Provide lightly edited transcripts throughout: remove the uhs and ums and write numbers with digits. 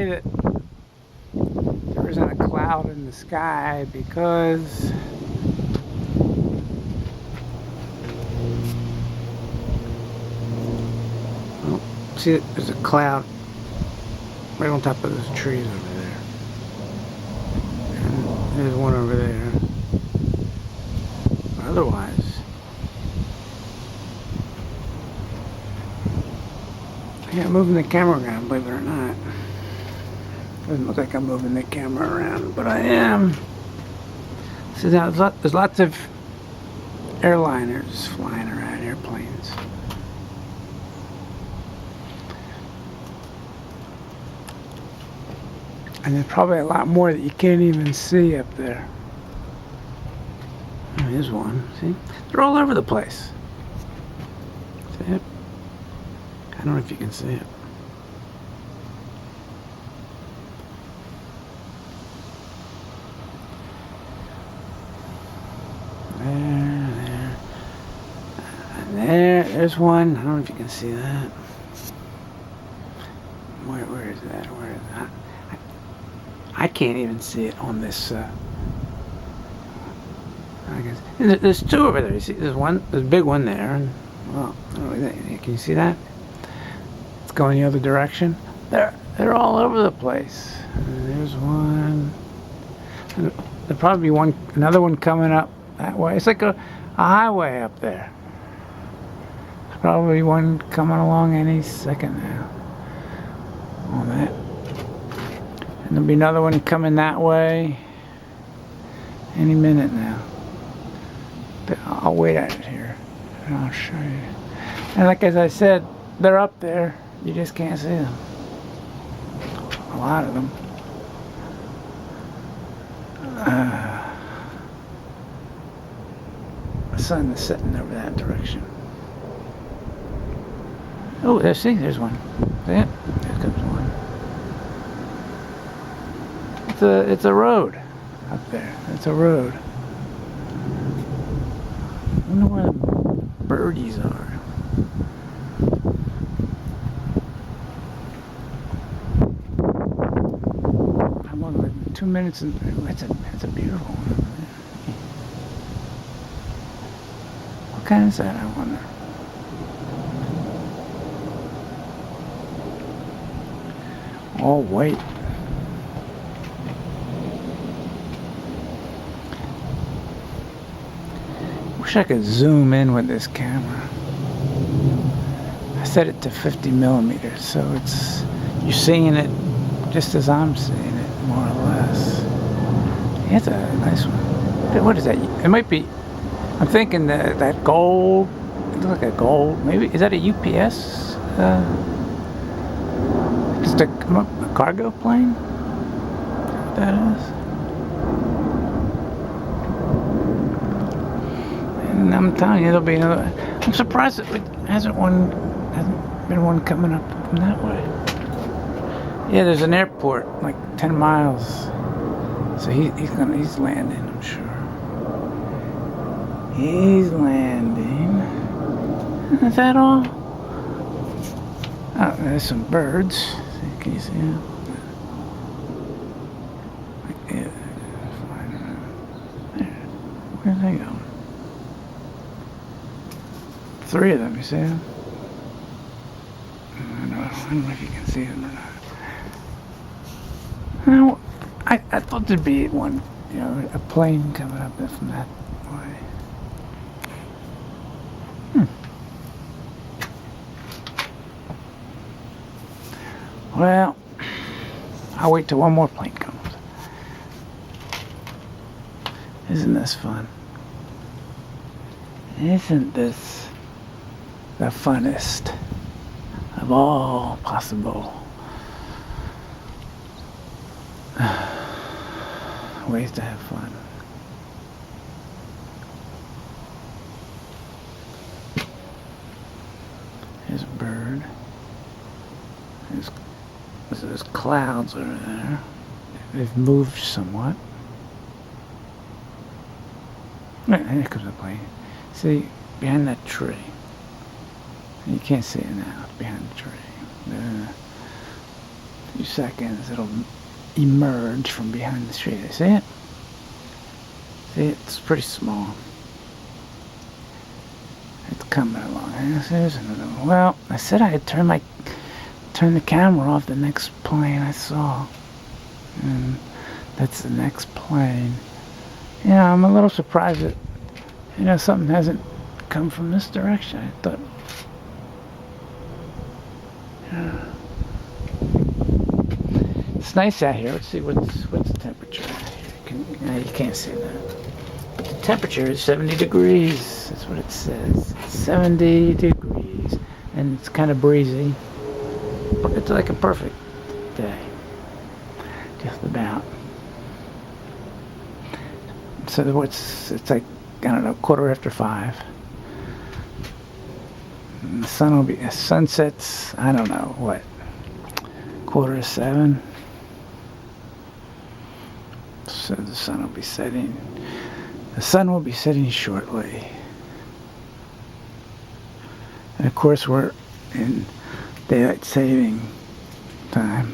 say that there isn't a cloud in the sky because oh, see, there's a cloud right on top of those trees over there. And there's one over there. Otherwise, yeah, I'm moving the camera around, believe it or not. Doesn't look like I'm moving the camera around, but I am. So now there's lots of airliners flying around, airplanes. And there's probably a lot more that you can't even see up there. There's one, see? They're all over the place. See it? I don't know if you can see it. There's one. I don't know if you can see that. Where is that? Where is that? I can't even see it on this. I guess there's two over there. You see, there's a big one there, and well, can you see that? It's going the other direction. They're all over the place. There's one. There'll probably be another one coming up that way. It's like a highway up there. There's probably one coming along any second now. On that. And there'll be another one coming that way any minute now. But I'll wait at it here and I'll show you. And like as I said, they're up there. You just can't see them. A lot of them. The sun is setting over that direction. Oh, there's one. See it? There comes one. It's a road up there. It's a road. I wonder where the birdies are. I'm on like 2 minutes and that's a beautiful one over there. What kind is that, I wonder? All white. Wish I could zoom in with this camera. I set it to 50 millimeters, so you're seeing it just as I'm seeing it, more or less. Yeah, it's a nice one. What is that? It might be. I'm thinking that gold. It looks like a gold. Maybe is that a UPS? Just a cargo plane? What that is? And I'm telling you, there'll be another. I'm surprised that it hasn't been one coming up from that way. Yeah, there's an airport like 10 miles, so he's landing. I'm sure. He's landing. Is that all? Oh, there's some birds. Can you see them? Yeah, flying around. There. Where are they going? 3 of them, you see them? I don't know if you can see them or not. Now, I thought there'd be one, a plane coming up from that way. Well, I'll wait till one more plane comes. Isn't this fun? Isn't this the funnest of all possible ways to have fun? Here's a bird. There's clouds over there. They've moved somewhat. Here comes the plane. See, behind that tree. You can't see it now. It's behind the tree. few seconds, it'll emerge from behind the tree. See it? See, it's pretty small. It's coming along. There's another one. Well, I said I had turned the camera off the next plane I saw. And that's the next plane. Yeah, I'm a little surprised that, something hasn't come from this direction. I thought, it's nice out here. Let's see what's the temperature out here. You can't see that. But the temperature is 70 degrees. That's what it says. 70 degrees. And it's kind of breezy. It's like a perfect day. Just about. So it's like, I don't know, 5:15. And the sun sets, I don't know, what, 6:45? So the sun will be setting. The sun will be setting shortly. And of course we're in daylight saving time.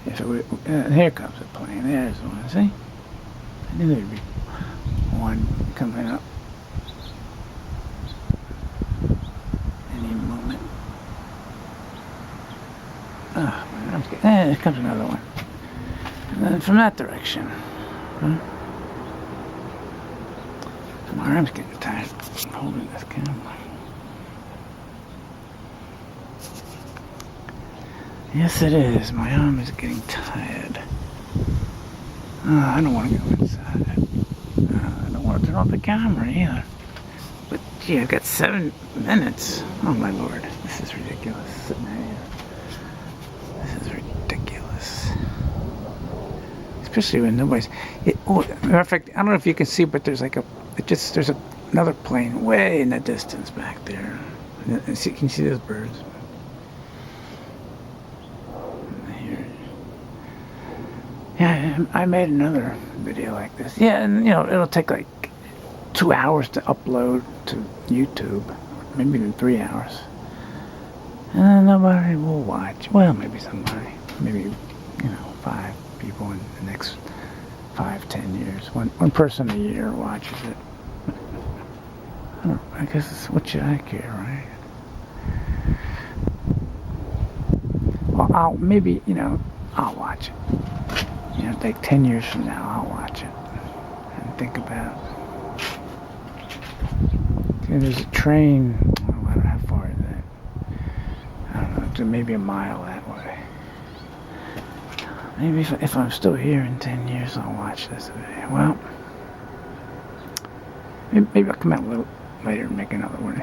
If it would, here comes a plane. There's one. See? I knew there'd be one coming up any moment. Oh, my arm's getting. There comes another one. And then from that direction. My arm's getting tired holding this camera. Yes, it is. My arm is getting tired. I don't want to go inside. I don't want to turn off the camera either. But gee, I've got 7 minutes. Oh my lord, this is ridiculous. Sitting here. This is ridiculous. Especially when nobody's. Matter of fact, I don't know if you can see, but there's like there's another plane way in the distance back there. And can you see those birds? Yeah, I made another video like this. Yeah, and it'll take like 2 hours to upload to YouTube, maybe even 3 hours. And then nobody will watch. Well, maybe somebody, maybe 5 people in the next 5-10 years. One person a year watches it. I guess what should I care, right? Well, I'll watch it. Like 10 years from now, I'll watch it and think about it. See, there's a train. I don't know how far is that. I don't know, maybe a mile that way. Maybe if I'm still here in 10 years, I'll watch this video. Well, maybe I'll come out a little later and make another one.